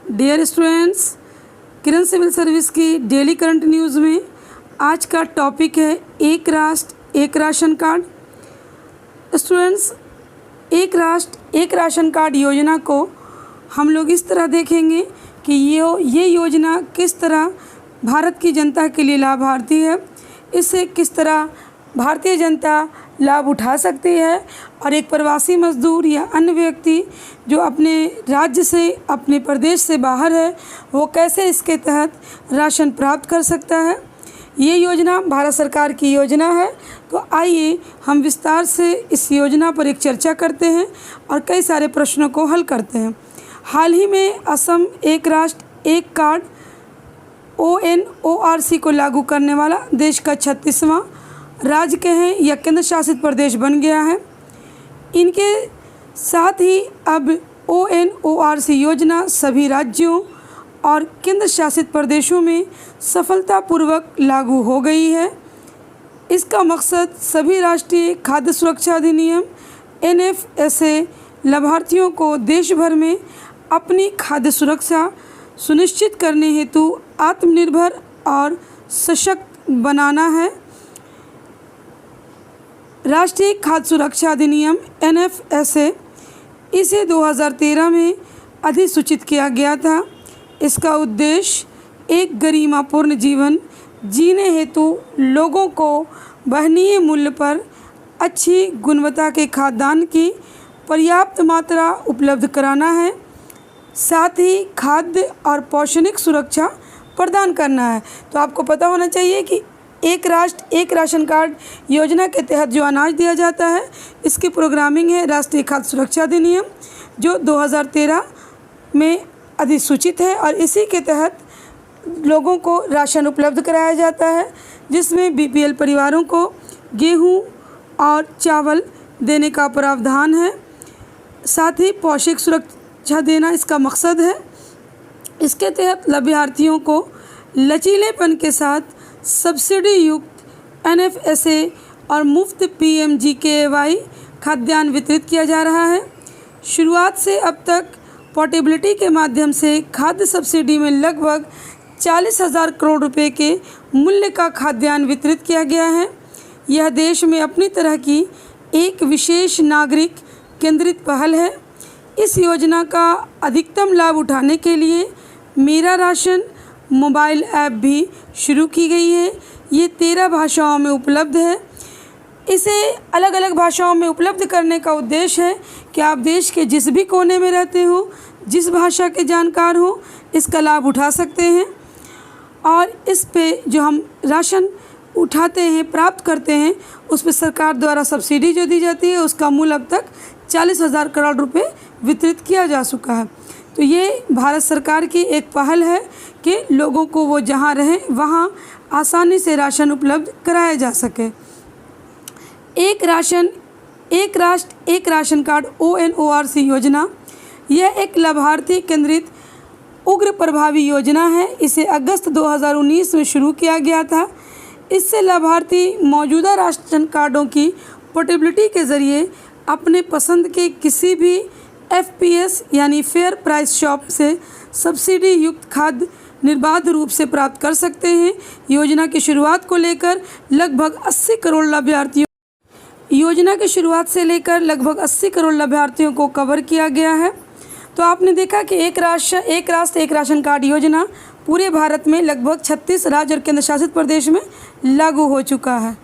Dear students, किरण civil service की daily current news में आज का टॉपिक है एक राष्ट्र एक राशन कार्ड। स्टूडेंट्स, एक राष्ट्र एक राशन कार्ड योजना को हम लोग इस तरह देखेंगे कि ये योजना किस तरह भारत की जनता के लिए लाभार्थी है, इससे किस तरह भारतीय जनता लाभ उठा सकती है और एक प्रवासी मजदूर या अन्य व्यक्ति जो अपने राज्य से अपने प्रदेश से बाहर है वो कैसे इसके तहत राशन प्राप्त कर सकता है। ये योजना भारत सरकार की योजना है। तो आइए हम विस्तार से इस योजना पर एक चर्चा करते हैं और कई सारे प्रश्नों को हल करते हैं। हाल ही में असम एक राष्ट्र एक कार्ड ONORC को लागू करने वाला देश का 36वां राज्य कहें या केंद्र शासित प्रदेश बन गया है। इनके साथ ही अब ONORC योजना सभी राज्यों और केंद्र शासित प्रदेशों में सफलतापूर्वक लागू हो गई है। इसका मकसद सभी राष्ट्रीय खाद्य सुरक्षा अधिनियम NFSA लाभार्थियों को देश भर में अपनी खाद्य सुरक्षा सुनिश्चित करने हेतु आत्मनिर्भर और सशक्त बनाना है। राष्ट्रीय खाद्य सुरक्षा अधिनियम NFSA इसे 2013 में अधिसूचित किया गया था। इसका उद्देश्य एक गरिमापूर्ण जीवन जीने हेतु लोगों को वहनीय मूल्य पर अच्छी गुणवत्ता के खाद्यान्न की पर्याप्त मात्रा उपलब्ध कराना है, साथ ही खाद्य और पोषणिक सुरक्षा प्रदान करना है। तो आपको पता होना चाहिए कि एक राष्ट्र एक राशन कार्ड योजना के तहत जो अनाज दिया जाता है इसकी प्रोग्रामिंग है राष्ट्रीय खाद्य सुरक्षा अधिनियम जो 2013 में अधिसूचित है और इसी के तहत लोगों को राशन उपलब्ध कराया जाता है, जिसमें BPL परिवारों को गेहूं और चावल देने का प्रावधान है। साथ ही पोषक सुरक्षा देना इसका मकसद है। इसके तहत लाभार्थियों को लचीलेपन के साथ सब्सिडी युक्त NFSA और मुफ्त PMGKY खाद्यान्न वितरित किया जा रहा है। शुरुआत से अब तक पोर्टेबिलिटी के माध्यम से खाद्य सब्सिडी में लगभग 40,000 करोड़ रुपए के मूल्य का खाद्यान्न वितरित किया गया है। यह देश में अपनी तरह की एक विशेष नागरिक केंद्रित पहल है। इस योजना का अधिकतम लाभ उठाने के लिए मेरा राशन मोबाइल ऐप भी शुरू की गई है। ये 13 भाषाओं में उपलब्ध है। इसे अलग अलग भाषाओं में उपलब्ध करने का उद्देश्य है कि आप देश के जिस भी कोने में रहते हो, जिस भाषा के जानकार हो, इसका लाभ उठा सकते हैं। और इस पे जो हम राशन उठाते हैं, प्राप्त करते हैं, उस पर सरकार द्वारा सब्सिडी जो दी जाती है उसका मूल्य अब तक 40,000 करोड़ रुपए वितरित किया जा चुका है। तो ये भारत सरकार की एक पहल है कि लोगों को वो जहाँ रहें वहाँ आसानी से राशन उपलब्ध कराया जा सके। एक राष्ट्र एक राशन कार्ड ONORC योजना यह एक लाभार्थी केंद्रित उग्र प्रभावी योजना है। इसे अगस्त 2019 में शुरू किया गया था। इससे लाभार्थी मौजूदा राशन कार्डों की पोर्टेबिलिटी के ज़रिए अपने पसंद के किसी भी FPS यानी फेयर प्राइस शॉप से सब्सिडी युक्त खाद्य निर्बाध रूप से प्राप्त कर सकते हैं। योजना की शुरुआत को लेकर लगभग 80 करोड़ लाभार्थियों को कवर किया गया है। तो आपने देखा कि एक राष्ट्र एक राशन कार्ड योजना पूरे भारत में लगभग 36 राज्य और केंद्र शासित प्रदेश में लागू हो चुका है।